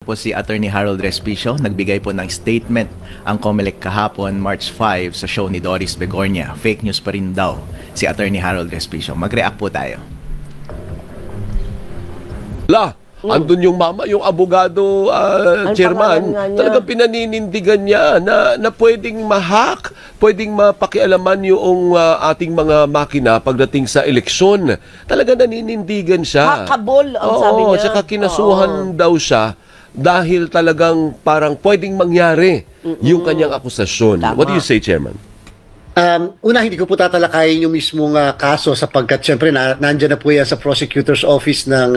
po si Attorney Harold Respicio. Nagbigay po ng statement ang COMELEC kahapon, March 5, sa show ni Doris Begornia. Fake news pa rin daw si Attorney Harold Respicio. Mag-react po tayo. Andun yung mama, yung abogado, chairman, talagang pinaninindigan niya na pwedeng ma-hack, pwedeng mapakialaman yung ating mga makina pagdating sa eleksyon. Talagang naninindigan siya. Hackable, ang sabi niya. Tsaka kinasuhan daw siya dahil talagang parang pwedeng mangyari yung kanyang akusasyon. Tama. What do you say, Chairman? Una, hindi ko po tatalakayin yung mismong kaso sapagkat syempre nandyan na po yan sa prosecutor's office ng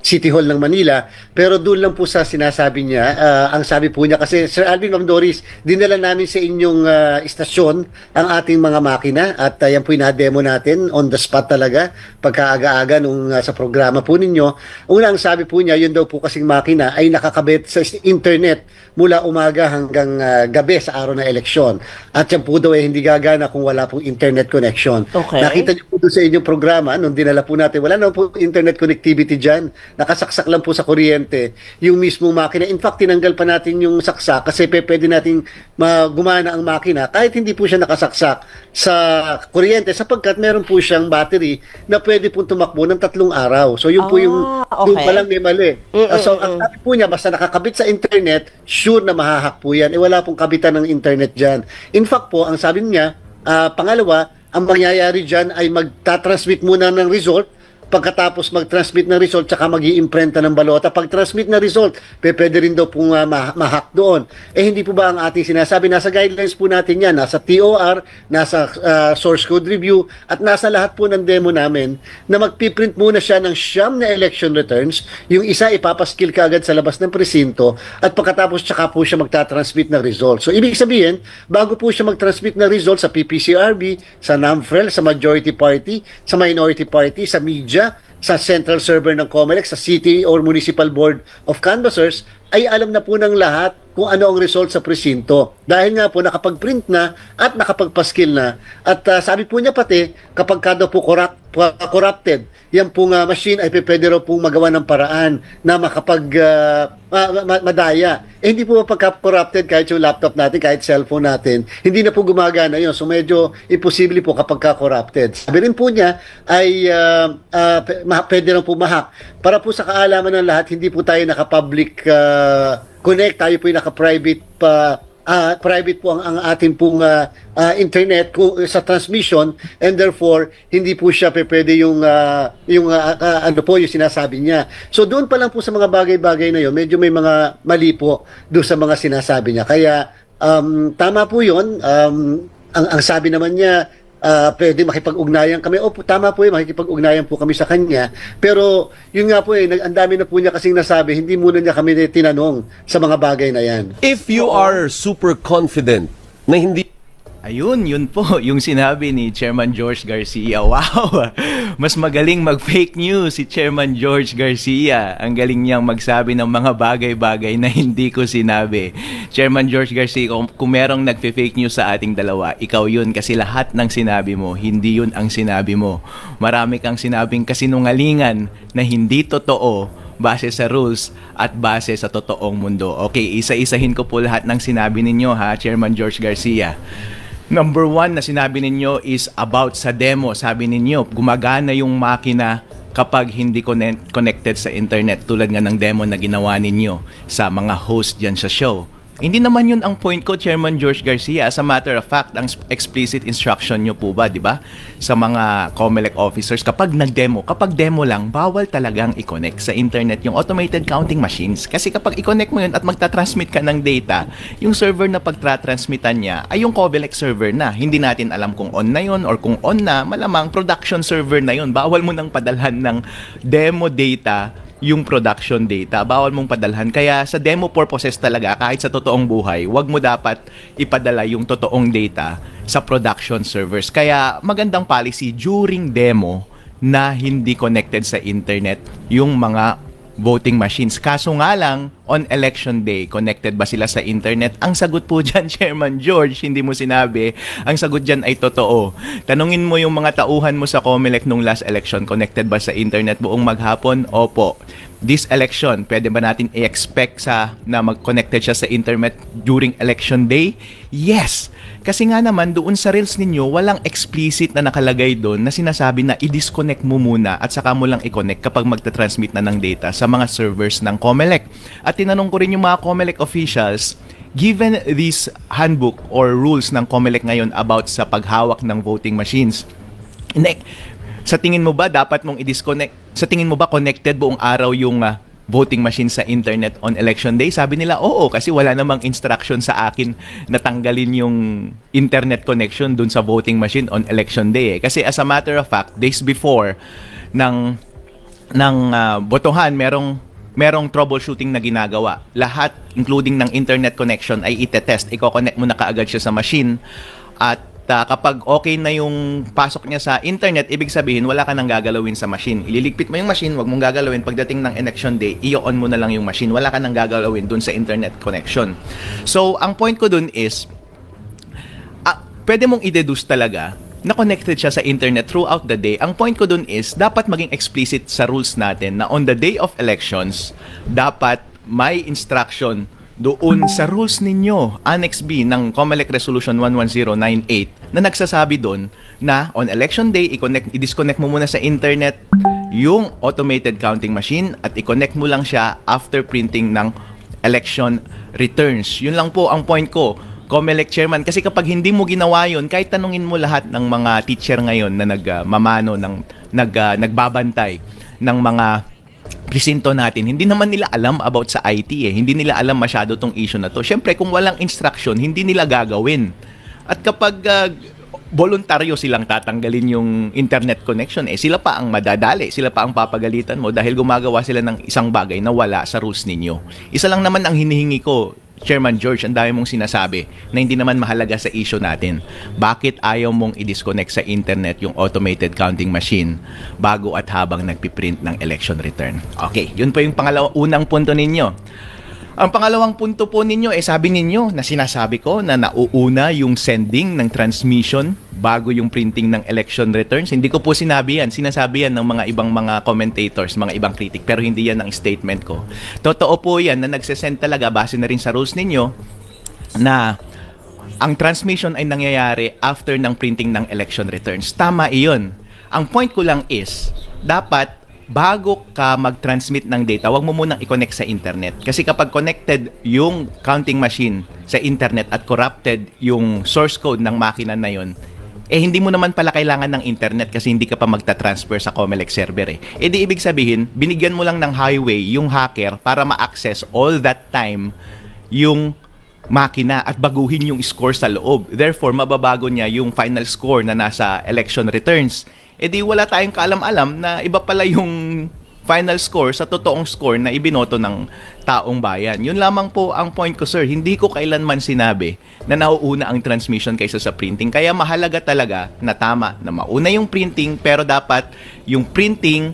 City Hall ng Manila. Pero doon lang po sa sinasabi niya, ang sabi po niya, kasi Sir Alvin, Ma'am Doris, dinala namin sa inyong istasyon ang ating mga makina at yan po yung na-demo natin on the spot talaga pagkaaga-aga nung sa programa po ninyo. Una, ang sabi po niya, yun daw po kasing makina ay nakakabit sa internet mula umaga hanggang gabi sa araw na eleksyon. At yan po daw ay hindi gagana kung wala pong internet connection. Okay. Nakita niyo po doon sa inyong programa, nung dinala po natin, wala na po internet connectivity dyan. Nakasaksak lang po sa kuryente yung mismong makina. In fact, tinanggal pa natin yung saksak kasi pwede nating gumana ang makina kahit hindi po siya nakasaksak sa kuryente sapagkat meron po siyang battery na pwede po tumakbo ng 3 araw. So yun po yung doon pa lang may mali. So ang sabi po niya, basta nakakabit sa internet, sure na mahahack po yan. Wala pong kabitan ng internet dyan. In fact po, ang sabi niya, pangalawa, ang mangyayari dyan ay magtatransmit muna ng result. Pagkatapos mag-transmit ng result, tsaka mag-iimprenta ng balota. Pag-transmit ng result, pwede rin daw pong ma-hack doon. Hindi po ba ang ating sinasabi? Nasa guidelines po natin yan. Nasa TOR, nasa source code review, at nasa lahat po ng demo namin na magpiprint muna siya ng siyam na election returns. Yung isa, ipapaskill ka agad sa labas ng presinto, at pagkatapos tsaka po siya magtatransmit ng result. So, ibig sabihin, bago po siya mag-transmit ng result sa PPCRB, sa NAMFREL, sa majority party, sa minority party, sa media, sa central server ng COMELEC, sa City or Municipal Board of Canvassers, ay alam na po ng lahat kung ano ang result sa presinto. Dahil nga po nakapag-print na at nakapagpaskil na. At sabi po niya pati, kapag ka daw po corrupted, yan pong machine ay pwede raw pong magawa ng paraan na madaya. Hindi po pagka-corrupted kahit yung laptop natin, kahit cellphone natin, hindi na po gumagana yun. So medyo imposible po kapag ka-corrupted. Sabi rin po niya ay pwede rin po mahack. Para po sa kaalaman ng lahat, hindi po tayo naka-public connect, tayo po yung naka-private private po ang ating pong internet sa transmission, and therefore hindi po siya pwede yung ano po yung sinasabi niya. So doon pa lang po sa mga bagay-bagay na yun, medyo may mga mali po doon sa mga sinasabi niya. Kaya tama po yun. Ang sabi naman niya, pwede makipag-ugnayan kami. Tama po makikipag-ugnayan po kami sa kanya. Pero yun nga po ang dami na po niya kasing nasabi, hindi muna niya kami tinanong sa mga bagay na yan. If you are super confident na hindi... Ayun, yun po, yung sinabi ni Chairman George Garcia. Wow! Mas magaling mag-fake news si Chairman George Garcia. Ang galing niyang magsabi ng mga bagay-bagay na hindi ko sinabi. Chairman George Garcia, kung merong nagfe-fake news sa ating dalawa, ikaw yun kasi lahat ng sinabi mo, hindi yun ang sinabi mo. Marami kang sinabing kasinungalingan na hindi totoo base sa rules at base sa totoong mundo. Okay, isa-isahin ko po lahat ng sinabi ninyo ha, Chairman George Garcia. Number 1 na sinabi ninyo is about sa demo. Sabi ninyo, gumagana yung makina kapag hindi connected sa internet, tulad nga ng demo na ginawa ninyo sa mga host dyan sa show. Hindi naman yun ang point ko, Chairman George Garcia. As a matter of fact, ang explicit instruction nyo po ba, di ba? Sa mga COMELEC officers, kapag demo lang, bawal talagang i-connect sa internet yung automated counting machines. Kasi kapag i-connect mo yun at magta-transmit ka ng data, yung server na pagtra-transmitan niya ay yung COMELEC server na. Hindi natin alam kung on na yun or kung on na, malamang production server na yun. Bawal mo nang padalhan ng demo data yung production data, bawal mong padalhan. Kaya sa demo purposes talaga, kahit sa totoong buhay, wag mo dapat ipadala yung totoong data sa production servers. Kaya magandang policy during demo na hindi connected sa internet yung mga voting machines. Kaso nga lang, on election day, connected ba sila sa internet? Ang sagot po dyan, Chairman George, hindi mo sinabi. Ang sagot dyan ay totoo. Tanungin mo yung mga tauhan mo sa COMELEC nung last election, connected ba sa internet buong maghapon? Opo. This election, pwede ba natin i-expect na mag-connected siya sa internet during election day? Yes! Kasi nga naman, doon sa reels ninyo, walang explicit na nakalagay doon na sinasabi na i-disconnect mo muna at saka mo lang i-connect kapag magta-transmit na ng data sa mga servers ng COMELEC. At tinanong ko rin yung mga COMELEC officials, given this handbook or rules ng COMELEC ngayon about sa paghawak ng voting machines, sa tingin mo ba dapat mong i-disconnect? Sa tingin mo ba connected buong araw yung voting machine sa internet on election day? Sabi nila, oo, kasi wala namang instruction sa akin na tanggalin yung internet connection dun sa voting machine on election day. Kasi as a matter of fact, days before ng botohan, merong troubleshooting na ginagawa. Lahat, including ng internet connection, ay itetest. Iko-connect mo na kaagad siya sa machine at kapag okay na yung pasok niya sa internet, ibig sabihin wala ka nang gagalawin sa machine. Ililigpit mo yung machine, wag mong gagalawin. Pagdating ng election day, i-on mo na lang yung machine. Wala ka nang gagalawin dun sa internet connection. So, ang point ko dun is, pwede mong i-deduce talaga na connected siya sa internet throughout the day. Ang point ko dun is, dapat maging explicit sa rules natin na on the day of elections, dapat may instruction doon sa rules ninyo, Annex B ng COMELEC Resolution 11098 na nagsasabi doon na on election day, i-disconnect mo muna sa internet yung automated counting machine at i-connect mo lang siya after printing ng election returns. Yun lang po ang point ko, COMELEC Chairman. Kasi kapag hindi mo ginawa yun, kahit tanungin mo lahat ng mga teacher ngayon na nagbabantay ng mga presinto natin, hindi naman nila alam about sa IT eh. Hindi nila alam masyado tong issue na to. Siyempre, kung walang instruction, hindi nila gagawin. At kapag voluntaryo silang tatanggalin yung internet connection, sila pa ang madadali, sila pa ang papagalitan mo dahil gumagawa sila ng isang bagay na wala sa rules ninyo. Isa lang naman ang hinihingi ko, Chairman George, ang dami mong sinasabi na hindi naman mahalaga sa issue natin. Bakit ayaw mong i-disconnect sa internet yung automated counting machine bago at habang nagpiprint ng election return? Okay, yun po yung unang punto ninyo. Ang pangalawang punto po ninyo, sabi ninyo na sinasabi ko na nauuna yung sending ng transmission bago yung printing ng election returns. Hindi ko po sinabi yan. Sinasabi yan ng mga ibang mga commentators, mga ibang critic, pero hindi yan ang statement ko. Totoo po yan na nagsesend talaga base na rin sa rules ninyo na ang transmission ay nangyayari after ng printing ng election returns. Tama iyon. Ang point ko lang is, dapat bago ka mag-transmit ng data, wag mo munang i-connect sa internet. Kasi kapag connected yung counting machine sa internet at corrupted yung source code ng makina na yun, hindi mo naman pala kailangan ng internet kasi hindi ka pa magta-transfer sa COMELEC server di ibig sabihin, binigyan mo lang ng highway yung hacker para ma-access all that time yung makina at baguhin yung score sa loob. Therefore, mababago niya yung final score na nasa election returns. Di wala tayong kaalam-alam na iba pala yung final score sa totoong score na ibinoto ng taong bayan. Yun lamang po ang point ko, sir. Hindi ko kailanman sinabi na nauuna ang transmission kaysa sa printing. Kaya mahalaga talaga na tama na mauna yung printing, pero dapat yung printing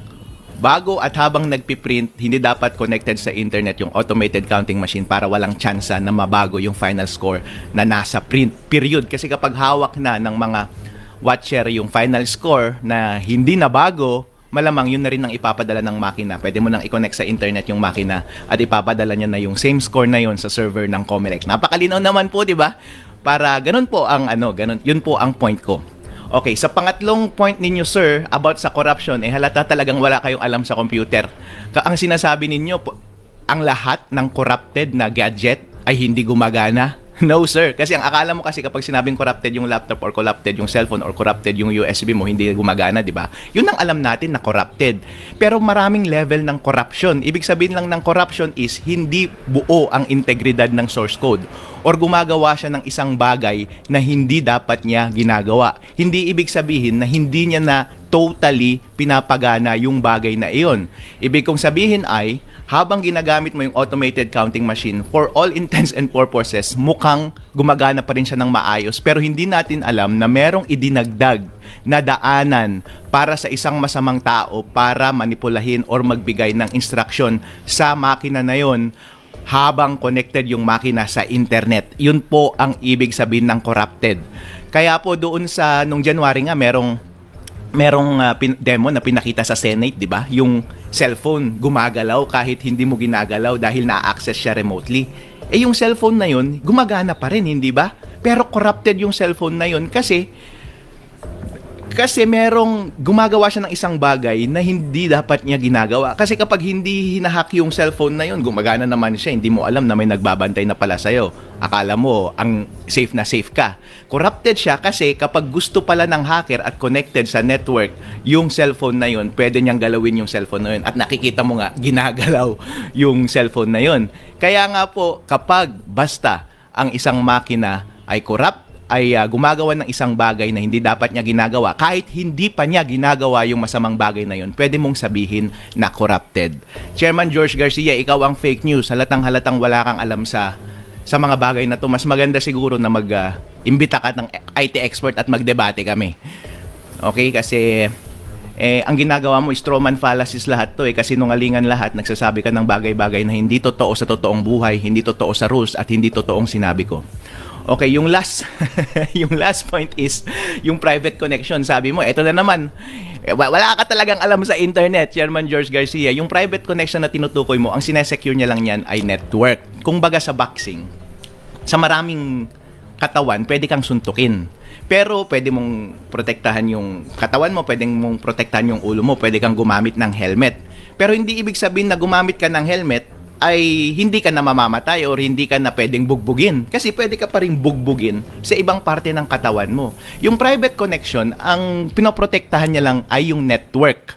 bago at habang nagpiprint, hindi dapat connected sa internet yung automated counting machine para walang tsansa na mabago yung final score na nasa print. Period. Kasi kapag hawak na ng mga watcher yung final score na hindi na bago, malamang yun na rin ang ipapadala ng makina. Pwede mo nang i-connect sa internet yung makina at ipapadala niya na yung same score na yun sa server ng COMELEC. Napakalinaw naman po, di ba? Para ganun po ang yun po ang point ko. Okay, sa pangatlong point ninyo, sir, about sa corruption, halata talagang wala kayong alam sa computer. Ang sinasabi ninyo, ang lahat ng corrupted na gadget ay hindi gumagana. No, sir. Kasi ang akala mo kasi kapag sinabing corrupted yung laptop or corrupted yung cellphone or corrupted yung USB mo, hindi gumagana, di ba? Yun ang alam natin na corrupted. Pero maraming level ng corruption. Ibig sabihin lang ng corruption is hindi buo ang integridad ng source code or gumagawa siya ng isang bagay na hindi dapat niya ginagawa. Hindi ibig sabihin na hindi niya na totally pinapagana yung bagay na iyon. Ibig kong sabihin ay, habang ginagamit mo yung automated counting machine, for all intents and purposes, mukhang gumagana pa rin siya ng maayos. Pero hindi natin alam na merong idinagdag na daanan para sa isang masamang tao para manipulahin or magbigay ng instruction sa makina na yon habang connected yung makina sa internet. Yun po ang ibig sabihin ng corrupted. Kaya po doon sa nung January nga merong demo na pinakita sa Senate, 'di ba? Yung cellphone gumagalaw kahit hindi mo ginagalaw dahil na-access siya remotely. Yung cellphone na yun gumagana pa rin, hindi ba? Pero corrupted yung cellphone na yun kasi merong gumagawa siya ng isang bagay na hindi dapat niya ginagawa. Kasi kapag hindi hinahack yung cellphone na yun, gumagana naman siya, hindi mo alam na may nagbabantay na pala sa'yo. Akala mo, ang safe na safe ka. Corrupted siya kasi kapag gusto pala ng hacker at connected sa network, yung cellphone na yun, pwede niyang galawin yung cellphone na yun. At nakikita mo nga, ginagalaw yung cellphone na yun. Kaya nga po, kapag basta ang isang makina ay corrupt, ay gumagawa ng isang bagay na hindi dapat niya ginagawa, kahit hindi pa niya ginagawa yung masamang bagay na yun, pwede mong sabihin na corrupted. Chairman George Garcia, ikaw ang fake news. Halatang wala kang alam sa mga bagay na to. Mas maganda siguro na mag-imbita ka ng IT expert at magdebate kami. Okay? Kasi ang ginagawa mo, strawman fallacies lahat to kasi nungalingan lahat, nagsasabi ka ng bagay-bagay na hindi totoo sa totoong buhay, hindi totoo sa rules, at hindi totoong sinabi ko. Okay, yung last point is yung private connection. Sabi mo, eto na naman. Wala ka talagang alam sa internet, Chairman George Garcia. Yung private connection na tinutukoy mo, ang sinesecure niya lang yan ay network. Kung baga sa boxing, sa maraming katawan, pwede kang suntukin. Pero pwede mong protektahan yung katawan mo, pwede mong protektahan yung ulo mo, pwede kang gumamit ng helmet. Pero hindi ibig sabihin na gumamit ka ng helmet ay hindi ka na mamamatay or hindi ka na pwedeng bugbugin. Kasi pwede ka pa rin bugbugin sa ibang parte ng katawan mo. Yung private connection, ang pinoprotektahan niya lang ay yung network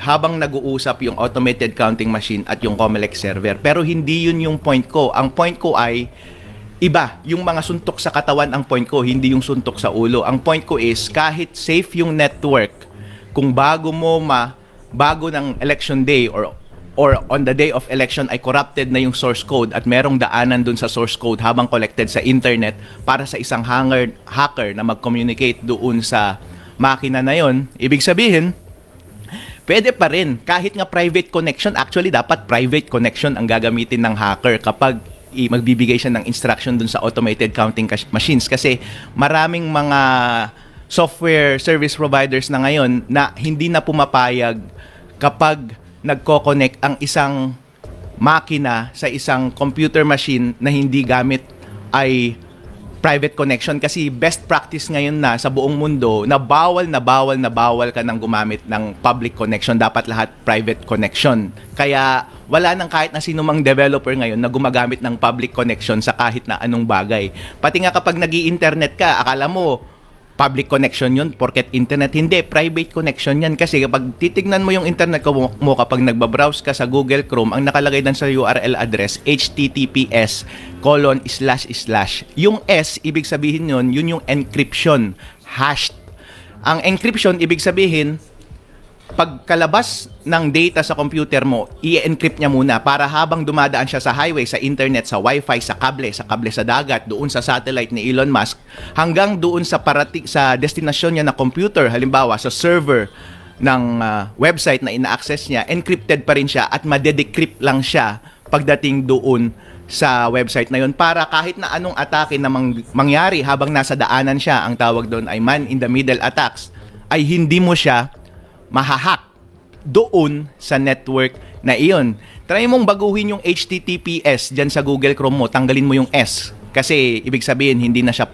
habang nag-uusap yung automated counting machine at yung COMELEC server. Pero hindi yun yung point ko. Ang point ko ay iba. Yung mga suntok sa katawan ang point ko, hindi yung suntok sa ulo. Ang point ko is kahit safe yung network, kung bago ng election day or on the day of election ay corrupted na yung source code at merong daanan dun sa source code habang collected sa internet para sa isang hacker na mag-communicate doon sa makina na yon, ibig sabihin, pwede pa rin. Kahit nga private connection, actually dapat private connection ang gagamitin ng hacker kapag magbibigay siya ng instruction dun sa automated counting machines. Kasi maraming mga software service providers na ngayon na hindi na pumapayag kapag nagko-connect ang isang makina sa isang computer machine na hindi gamit ay private connection. Kasi best practice ngayon na sa buong mundo na bawal ka nang gumamit ng public connection. Dapat lahat private connection. Kaya wala nang kahit na sino mang developer ngayon na gumagamit ng public connection sa kahit na anong bagay. Pati nga kapag nag-i-internet ka, akala mo public connection yun, porket internet. Hindi, private connection yan. Kasi kapag titignan mo yung internet mo kapag nagbabrowse ka sa Google Chrome, ang nakalagay dan sa URL address, https:// yung S, ibig sabihin yun yung encryption, hashed. Ang encryption, ibig sabihin, pagkalabas ng data sa computer mo, i-encrypt niya muna para habang dumadaan siya sa highway, sa internet, sa wifi, sa kable sa dagat, doon sa satellite ni Elon Musk, hanggang doon sa destinasyon niya na computer, halimbawa sa server ng website na ina-access niya, encrypted pa rin siya at made-decrypt lang siya pagdating doon sa website na yun para kahit na anong atake na mangyari habang nasa daanan siya, ang tawag doon ay man-in-the-middle attacks, ay hindi mo siya mahahack doon sa network na iyon. Try mong baguhin yung HTTPS dyan sa Google Chrome mo, tanggalin mo yung S. Kasi ibig sabihin, hindi na siya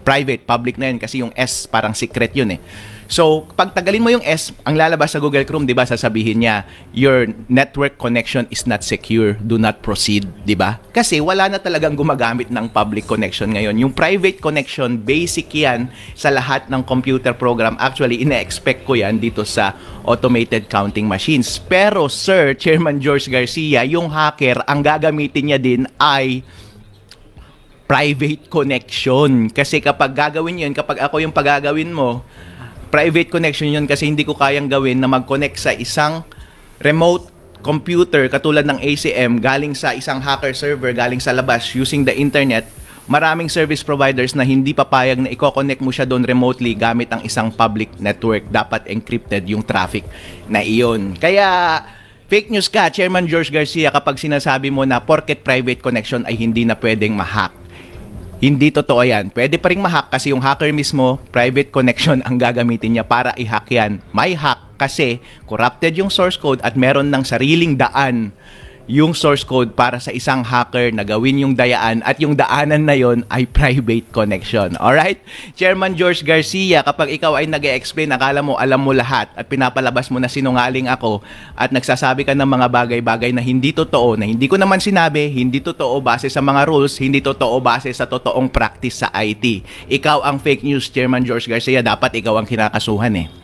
private, public na yun. Kasi yung S, parang secret yun eh. So, pag tagalin mo yung S, ang lalabas sa Google Chrome, di ba, sasabihin niya, your network connection is not secure, do not proceed, di ba? Kasi wala na talagang gumagamit ng public connection ngayon. Yung private connection, basic yan sa lahat ng computer program. Actually, ina-expect ko yan dito sa automated counting machines. Pero, Sir, Chairman George Garcia, yung hacker, ang gagamitin niya din ay private connection. Kasi kapag gagawin yun, kapag ako yung pagagawin mo, private connection yun kasi hindi ko kayang gawin na mag-connect sa isang remote computer katulad ng ACM galing sa isang hacker server, galing sa labas using the internet. Maraming service providers na hindi papayag na i-connect mo siya doon remotely gamit ang isang public network. Dapat encrypted yung traffic na iyon. Kaya Fake news ka, Chairman George Garcia, kapag sinasabi mo na porket private connection ay hindi na pwedeng ma-hack. Hindi totoo yan. Pwede pa rin ma-hack kasi yung hacker mismo, private connection ang gagamitin niya para i-hack yan. May hack kasi corrupted yung source code at meron ng sariling daan yung source code para sa isang hacker na gawin yung dayaan at yung daanan na yon ay private connection. Alright? Chairman George Garcia, kapag ikaw ay nag-e-explain, akala mo alam mo lahat at pinapalabas mo na sinungaling ako at nagsasabi ka ng mga bagay-bagay na hindi totoo, na hindi ko naman sinabi, hindi totoo base sa mga rules, hindi totoo base sa totoong practice sa IT. Ikaw ang fake news, Chairman George Garcia, dapat ikaw ang kinakasuhan eh.